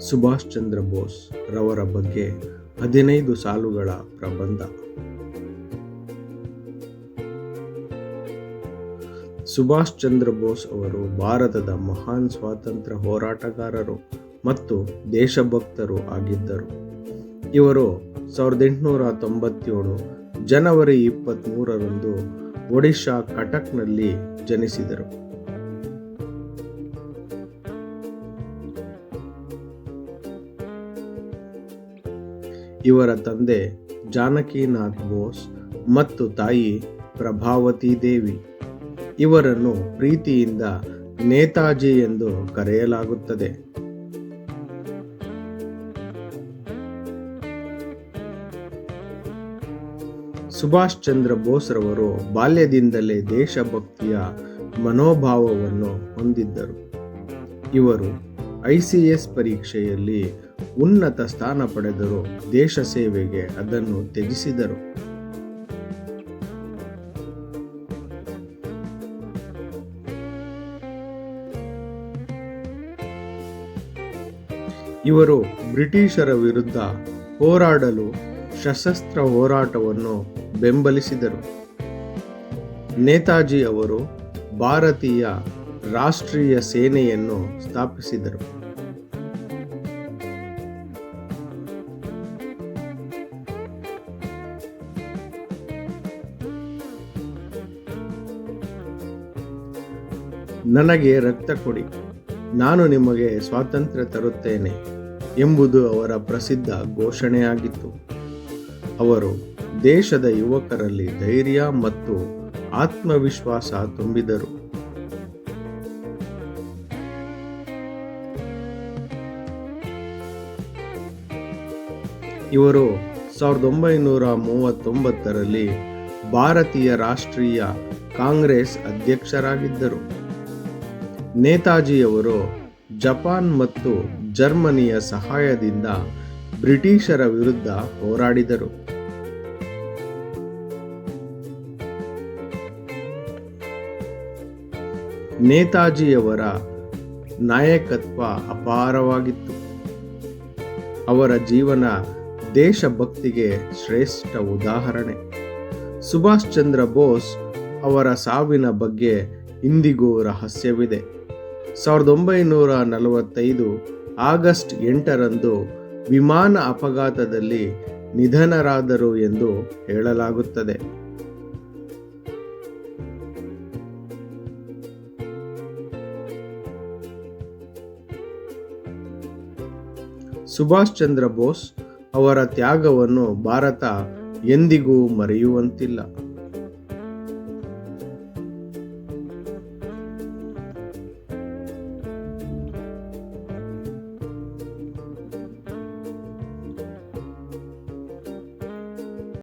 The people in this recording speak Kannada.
ಸುಭಾಷ್ ಚಂದ್ರ ಬೋಸ್ ರವರ ಬಗ್ಗೆ 15 ಸಾಲುಗಳ ಪ್ರಬಂಧ. ಸುಭಾಷ್ ಚಂದ್ರ ಬೋಸ್ ಅವರು ಭಾರತದ ಮಹಾನ್ ಸ್ವಾತಂತ್ರ್ಯ ಹೋರಾಟಗಾರರು ಮತ್ತು ದೇಶಭಕ್ತರು ಆಗಿದ್ದರು. ಇವರು 1897 ಜನವರಿ 23ರಂದು ಒಡಿಶಾ ಕಟಕ್ನಲ್ಲಿ ಜನಿಸಿದರು. ಇವರ ತಂದೆ ಜಾನಕಿನಾಥ್ ಬೋಸ್ ಮತ್ತು ತಾಯಿ ಪ್ರಭಾವತಿ ದೇವಿ. ಇವರನ್ನು ಪ್ರೀತಿಯಿಂದ ನೇತಾಜಿ ಎಂದು ಕರೆಯಲಾಗುತ್ತದೆ. ಸುಭಾಷ್ ಚಂದ್ರ ಬೋಸ್ ರವರು ಬಾಲ್ಯದಿಂದಲೇ ದೇಶಭಕ್ತಿಯ ಮನೋಭಾವವನ್ನು ಹೊಂದಿದ್ದರು. ಇವರು ICS ಪರೀಕ್ಷೆಯಲ್ಲಿ ಉನ್ನತ ಸ್ಥಾನ ಪಡೆದರೂ ದೇಶ ಸೇವೆಗೆ ಅದನ್ನು ತ್ಯಜಿಸಿದರು. ಇವರು ಬ್ರಿಟಿಷರ ವಿರುದ್ಧ ಹೋರಾಡಲು ಸಶಸ್ತ್ರ ಹೋರಾಟವನ್ನು ಬೆಂಬಲಿಸಿದರು. ನೇತಾಜಿ ಅವರು ಭಾರತೀಯ ರಾಷ್ಟ್ರೀಯ ಸೇನೆಯನ್ನು ಸ್ಥಾಪಿಸಿದರು. ನನಗೆ ರಕ್ತ ಕೊಡಿ, ನಾನು ನಿಮಗೆ ಸ್ವಾತಂತ್ರ್ಯ ತರುತ್ತೇನೆ ಎಂಬುದು ಅವರ ಪ್ರಸಿದ್ಧ ಘೋಷಣೆಯಾಗಿತ್ತು. ಅವರು ದೇಶದ ಯುವಕರಲ್ಲಿ ಧೈರ್ಯ ಮತ್ತು ಆತ್ಮವಿಶ್ವಾಸ ತುಂಬಿದರು. ಇವರು 1939ರಲ್ಲಿ ಭಾರತೀಯ ರಾಷ್ಟ್ರೀಯ ಕಾಂಗ್ರೆಸ್ ಅಧ್ಯಕ್ಷರಾಗಿದ್ದರು. ನೇತಾಜಿಯವರು ಜಪಾನ್ ಮತ್ತು ಜರ್ಮನಿಯ ಸಹಾಯದಿಂದ ಬ್ರಿಟಿಷರ ವಿರುದ್ಧ ಹೋರಾಡಿದರು. ನೇತಾಜಿಯವರ ನಾಯಕತ್ವ ಅಪಾರವಾಗಿತ್ತು. ಅವರ ಜೀವನ ದೇಶಭಕ್ತಿಗೆ ಶ್ರೇಷ್ಠ ಉದಾಹರಣೆ. ಸುಭಾಷ್ ಚಂದ್ರ ಬೋಸ್ ಅವರ ಸಾವಿನ ಬಗ್ಗೆ ಇಂದಿಗೂ ರಹಸ್ಯವಿದೆ. 1945 ಆಗಸ್ಟ್ 8ರಂದು ವಿಮಾನ ಅಪಘಾತದಲ್ಲಿ ನಿಧನರಾದರು ಎಂದು ಹೇಳಲಾಗುತ್ತದೆ. ಸುಭಾಷ್ ಚಂದ್ರ ಬೋಸ್ ಅವರ ತ್ಯಾಗವನ್ನು ಭಾರತ ಎಂದಿಗೂ ಮರೆಯುವಂತಿಲ್ಲ.